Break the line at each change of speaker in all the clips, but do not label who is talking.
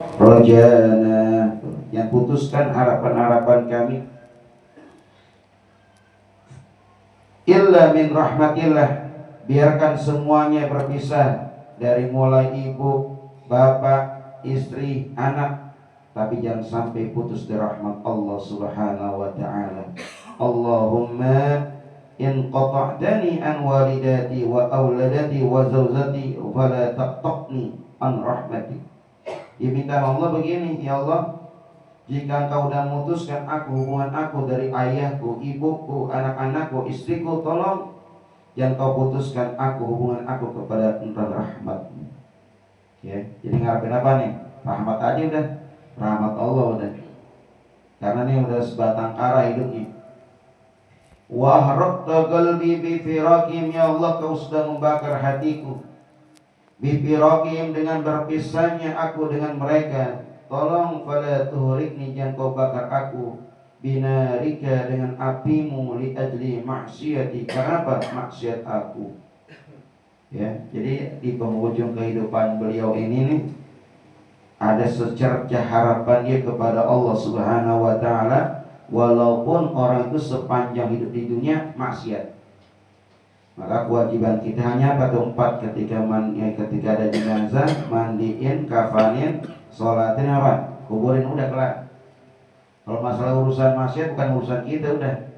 rojana, yang putuskan harapan-harapan kami. Illa min rahmatillah, biarkan semuanya berpisah, dari mulai ibu, bapak, istri, anak, tapi jangan sampai putus dari rahmat Allah subhanahu wa ta'ala. Allahumma in qata'tani an walidati wa awladati wa zawzati fala taqta'ni an rahmati. Diminta Allah begini, ya Allah, jika engkau sudah memutuskan aku, hubungan aku dari ayahku, ibuku, anak-anakku, istriku, tolong jangan kau putuskan aku, hubungan aku kepada engkau rahmatmu. Ya, jadi ngarepin apa nih? Rahmat aja udah, rahmat Allah udah. Karena ini udah sebatang kara hidupnya. Wahraqta qalbi bi firaqim, ya Allah kau sudah membakar hatiku. Bi firaqim, dengan berpisahnya aku dengan mereka. Tolong pada tuhurikni, jangan kau bakar aku binarika, dengan apimu, li ajli maksiati, karena apa? Maksiat aku. Ya, jadi di penghujung kehidupan beliau ini nih, ada secercah harapan dia kepada Allah Subhanahu wa taala, walaupun orang itu sepanjang hidup di dunia maksiat. Maka kewajiban kita hanya apa tuh? 4, ketika ada jenazah, mandiin, kafanin, sholatin, apa? Kuburin, udah kelar. Kalau masalah urusan maksiat bukan urusan kita, udah.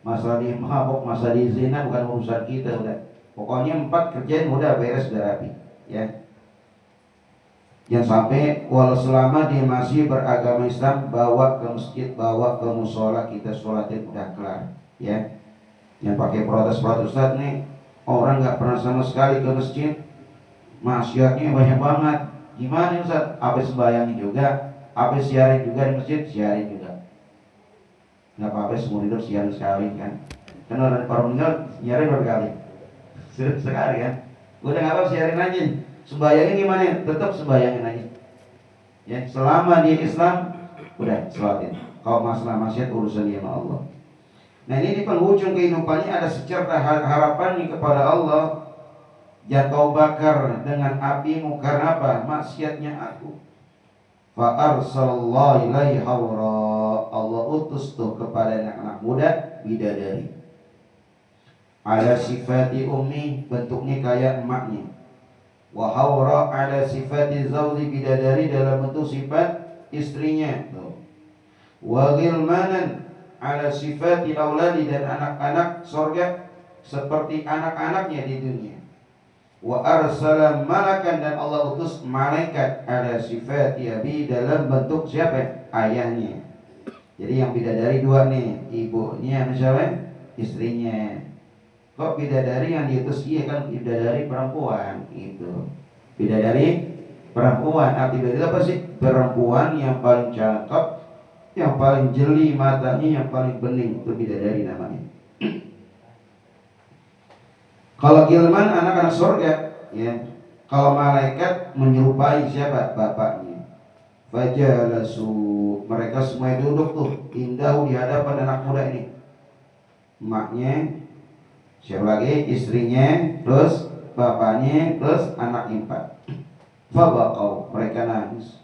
Masalah di mabuk, masalah di zina bukan urusan kita, udah. Pokoknya 4 kerjaan udah beres, udah rapi, ya. Yang sampai walau selama dia masih beragama Islam, bawa ke masjid, bawa ke musola, kita sholatin, udah kelar, ya. Yang pakai protes-protes, Ustaz nih, orang nggak pernah sama sekali ke masjid, maksiatnya banyak banget. Gimana Ustaz? Habis sembahyang juga, habis siarin juga di masjid, siarin juga. Nggak apa-apa, seumur hidup siarin sekali kan. Kan orang meninggal siarin berapa kali? Sekali kan. Udah nggak apa, siarin aja. Sembayangin gimana? Tetap sembayangin aja. Ya, selama dia Islam, udah sholatin. Kalau masalah maksiat urusan dia sama Allah. Nah, ini di penghujung kehidupannya ada secercah harapannya kepada Allah. Jangan kau bakar dengan apimu, karena apa? Maksiatnya aku. Fa arsalallahu ilaihi hawra, Allah utus tuh kepada anak-anak muda bidadari. Ada sifati ummi, bentuknya kayak emaknya. Wa hawra ada sifati zawji, bidadari dalam bentuk sifat istrinya. Wa ghilmanan ala sifati auladi, dan anak-anak sorga seperti anak-anaknya di dunia. Wa arsala malakan, dan Allah utus malaikat ala sifati abi, dalam bentuk siapa? Ayahnya. Jadi yang bidadari 2 nih, ibunya misalnya, istrinya. Kok bidadari yang diutus? Iya kan, bidadari perempuan itu. Bidadari perempuan, arti bidadari apa sih? Perempuan yang paling cakep, yang paling jeli matanya, yang paling bening, itu bidadari namanya. Kalau gilman anak-anak surga, ya. Kalau malaikat menyerupai siapa? Bapaknya. Fajalasu, mereka semua duduk tuh indah di hadapan anak muda ini. Emaknya, siapa lagi? Istrinya, terus bapaknya, terus anak 4. Fabaqau, mereka nangis.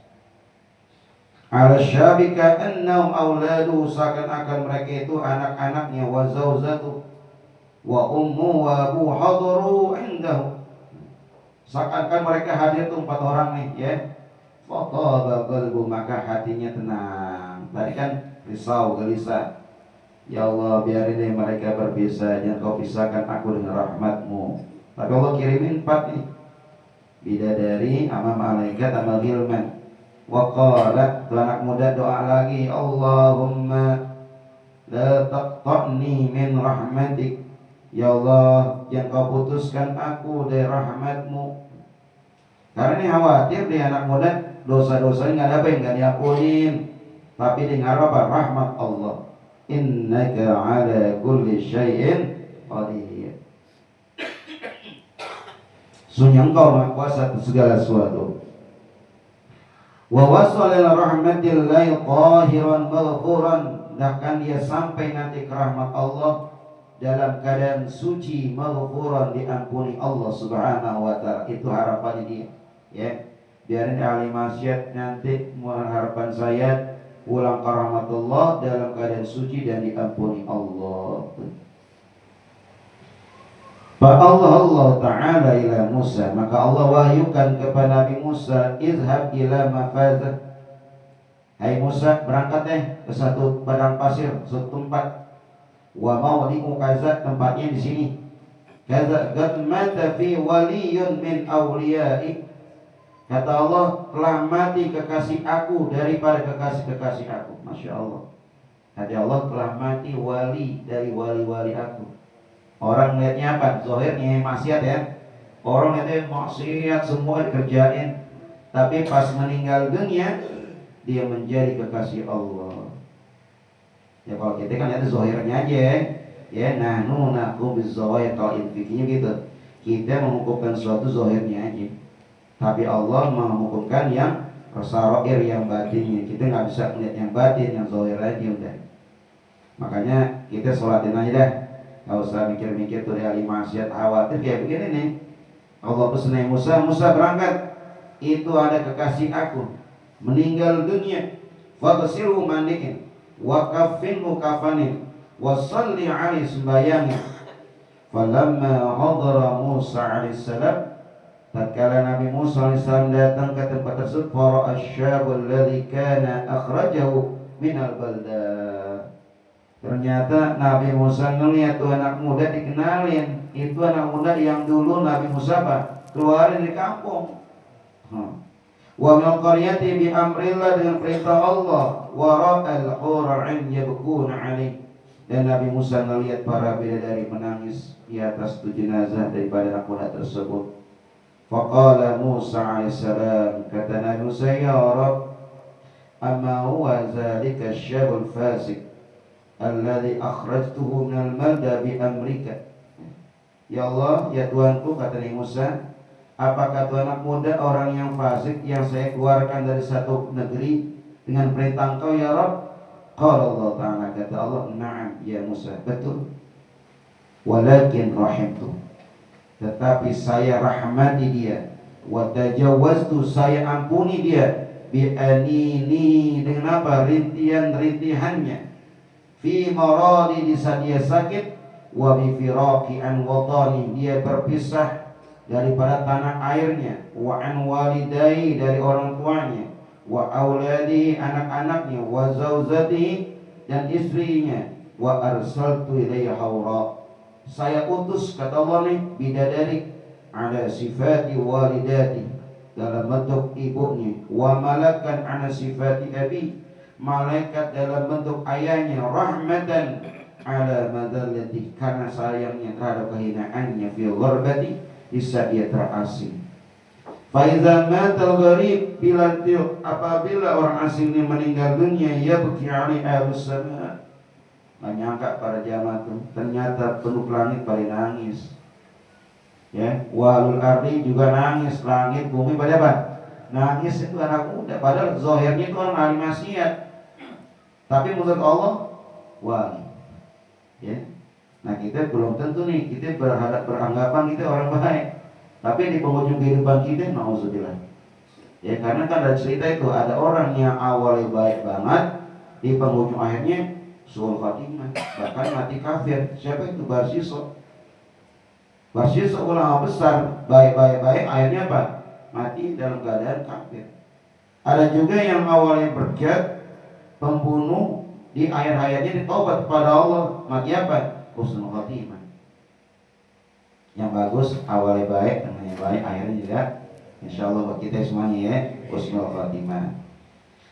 Ala syabika annahum auladu, seakan-akan mereka itu anak-anaknya. Wa zawzatu wa ummu wa abu hadaru indahu, seakan-akan mereka hadir tuh 4 orang nih, ya. Fataba qalbu, maka hatinya tenang. Tadi kan risau, gelisah. Ya Allah, biarin deh mereka berpisah, jangan kau pisahkan aku dengan rahmatmu. Tapi Allah kirimin 4 nih, bidadari sama malaikat sama gilman. Wa qala, tuh anak muda doa lagi, Allahumma la taqta'ni min rahmatik, ya Allah jangan kau putuskan aku dari rahmatmu. Karena ini khawatir di anak muda, dosa-dosanya nggak ada apa yang nggak diampunin, tapi dengar apa? Rahmat Allah. Innaka ala kulli syai'in qadir. Sungguh engkau maha kuasa atas segala sesuatu. Wa wasala ila rahmatillahi qahiran maghfuran, bahkan dia sampai nanti ke rahmat Allah dalam keadaan suci, maghfuran, diampuni Allah Subhanahu wa taala. Itu harapannya dia, ya. biarin ahli maksiat nanti mengharapkan saya pulang ke rahmatullah dalam keadaan suci dan diampuni Allah. Allah Ta'ala ila Musa, maka Allah wahyukan kepada Nabi Musa, izhab ila mafazah. Hai Musa, berangkat ke satu padang pasir, satu tempat. Wa mawdi'u kaza, tempatnya di sini. Kaza qad mata fi waliyun min awliya'i. Kata Allah, telah mati kekasih aku daripada kekasih-kekasih aku. Masya Allah. Kata Allah, telah mati wali dari wali-wali aku. Orang lihatnya apa? Zahirnya maksiat ya. Orang lihatnya maksiat semua dikerjain. Tapi pas meninggal dunia, dia menjadi kekasih Allah. Ya kalau kita kan lihat zahirnya aja ya. Nahnu nakum bizawahir, kalau intinya gitu. Kita mengukuhkan suatu zahirnya aja. Tapi Allah menghukumkan yang sarair, yang batinnya. Kita nggak bisa melihat yang batin, yang zahir aja udah. Makanya kita sholatin aja dah. Gak usah mikir-mikir tuh dari maksiat, khawatir kayak begini nih. Allah pesan Musa, Musa berangkat. Itu ada kekasih aku meninggal dunia. Faghsilhu mandikin, wa kaffinhu kafanin, wa salli alaihi sembayangi. Falamma hadara Musa alaihissalam, tatkala Nabi Musa alaihissalam datang ke tempat tersebut, fara'a asy-syabul ladzi kana akhrajahu minal baldah. Ternyata Nabi Musa ngeliat tuh anak muda, dikenalin. Itu anak muda yang dulu Nabi Musa keluarin dari kampung. Wa min qaryati bi amrillah, dengan perintah Allah. Wa ra'al hura'in yabkuna 'alaih. Dan Nabi Musa ngeliat para bidadari menangis di atas tu jenazah daripada anak muda tersebut. Faqala Musa alaihissalam, kata Nabi Musa, ya Rabb, amma huwa zalika syabul fasik alladhi akhrajtuhu minal malda bi amrika. Ya Allah, ya Tuhanku, kata Nabi Musa, apakah Tuhan anak muda orang yang fasik yang saya keluarkan dari satu negeri dengan perintah Engkau ya Rabb? Qala Allah Ta'ala, kata Allah, na'am ya Musa, betul. Walakin rahimtu, tetapi saya rahmati dia. Wa tajawaztu, saya ampuni dia. Bi anini, dengan apa? Rintihan-rintihannya. Fi maradi, di saat dia sakit. Wa bi firaqi an watani, dia berpisah daripada tanah airnya. Wa an walidai, dari orang tuanya. Wa auladi, anak-anaknya. Wa zauzati, dan istrinya. Wa arsaltu ilayya hawra, saya utus, kata Allah nih, bidadari ala sifati walidati, dalam bentuk ibunya. Wa malakan ala sifati abi, malaikat dalam bentuk ayahnya. Rahmatan ala madallati, karena sayangnya terhadap kehinaannya. Fi gharbati, bisa dia terasing. Faiza matal gharib, apabila orang asing ini meninggal dunia, yabki ali ahlus sama. Gak nyangka para jamaah tuh, ternyata penduduk langit pada nangis. Ya, walul ardi juga nangis, langit bumi pada apa? Nangis. Itu anak muda, padahal zahirnya itu orang ahli maksiat, tapi menurut Allah wali. Ya. Nah kita belum tentu nih, kita beranggapan kita orang baik, tapi di penghujung kehidupan kita nauzubillah. Ya, karena kan ada cerita itu, ada orang yang awalnya baik banget, di penghujung akhirnya suul khatimah, bahkan mati kafir. Siapa itu? Barsiso. Barsiso ulama besar, baik-baik, akhirnya apa? Mati dalam keadaan kafir. Ada juga yang awalnya berjat, pembunuh, di akhir hayatnya ditaubat kepada Allah, mati apa? Husnul khatimah. Yang bagus awalnya baik, namanya baik, akhirnya juga insyaallah buat kita semuanya ya, husnul khatimah.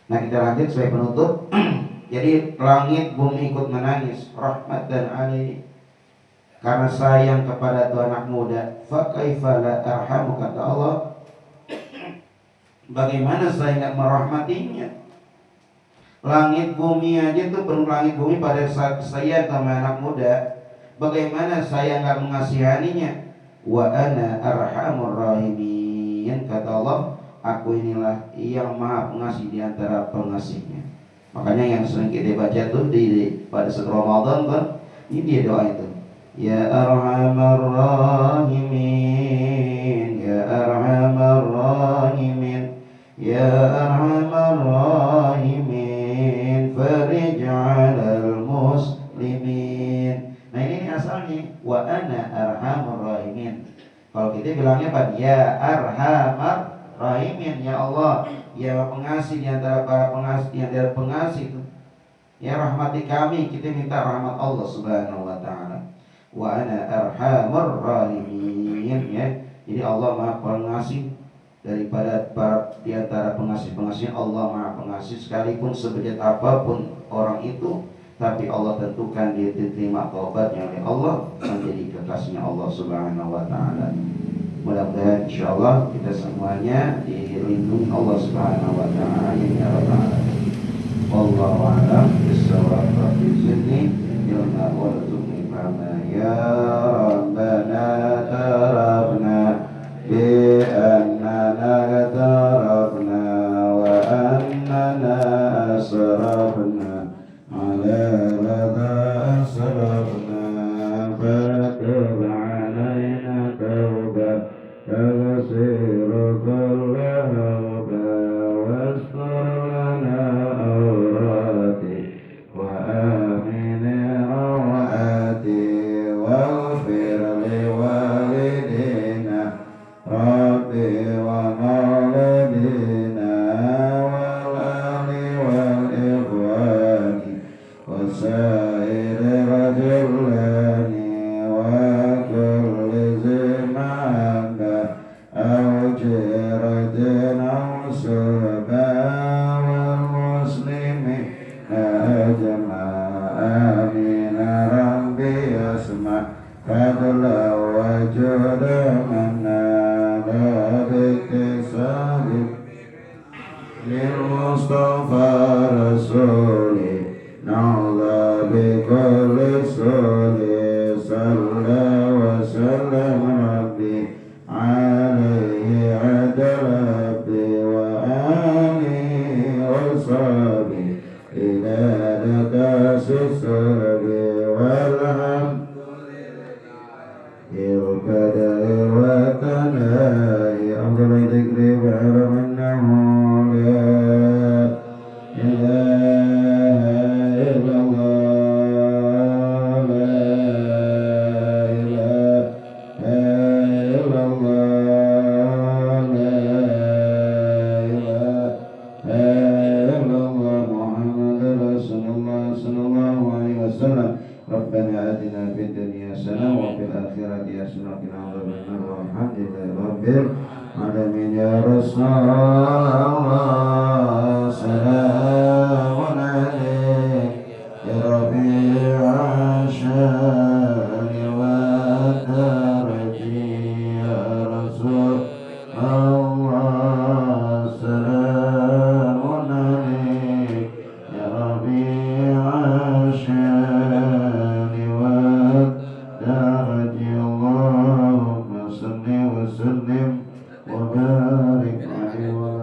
Nah kita lanjut sebagai penutup. Jadi langit bumi ikut menangis, rahmatan alaihi, karena sayang kepada tu anak muda. Fa kaifa la arhamu, kata Allah, bagaimana saya enggak merahmatinya? Langit bumi aja tuh, penuh langit bumi pada saat saya sama anak muda, bagaimana saya enggak mengasihaninya? Wa ana arhamur rahimin, kata Allah, aku inilah yang maha pengasih di antara pengasihnya. Makanya yang sering kita baca tuh pada saat Ramadan kan, ini dia doa itu. Ya Arhamar Rahimin, Ya Arhamar Rahimin, ya arhamar rahimin farij 'alal muslimin. Nah ini asalnya wa ana arhamar rahimin. Kalau kita bilangnya apa? Ya arhamar rahimin, ya Allah, ya pengasih di antara para pengasih, di antara pengasih itu. Ya rahmati kami, kita minta rahmat Allah Subhanahu wa taala. Wa ana arhamur rahimin, ya. Jadi Allah Maha Pengasih daripada para di antara pengasih-pengasih. Allah Maha Pengasih sekalipun sebejat apapun orang itu, tapi Allah tentukan dia diterima taubatnya oleh Allah menjadi kekasihnya Allah Subhanahu wa taala. Mudah-mudahan insyaallah kita semuanya dilindungi Allah Subhanahu wa taala ya rabbal alamin. Wallahu a'lam bissawab. Rabbi zidni ilma warzuqni fahma ya rabbana tarabna bi annana tarabna wa annana asrafna ala radha asrafna fatub alaina tawbah taghfir kull hawba wastur lana awrati wa amin rawati waghfir li walidina rabbi wa mawlidina wal ali wal ikhwani wa sairi rajulani wa kulli zimanda aw jiratin aw suhba wal muslimin ajma amin rabbi asma fadla wa juda manna biktisabi lil mustafa rasuli na'udha bikulli suli salla wa sallam rabbi alaihi adal rabbi wa alihi wa sahbihi ila dakasisrabi walhamdulillah qadari wa tanai amdala dhikri wa alamannahu la ilaha illallah la ilaha illallah la ilaha illallah Muhammadur Rasulullah sallallahu alaihi wasallam. Rabbana atina fid dunya hasanah wa fil akhirati hasanah wa qina adzabannar. Walhamdulillahi rabbil alamin ya Rasulullah. Salamun alayka ya rabi'a syani wa daraji ya Rasulullah. Salamun alayka ya rabi'a syani wa daraji. Allahumma salli wa sallim wa barik alaihi wa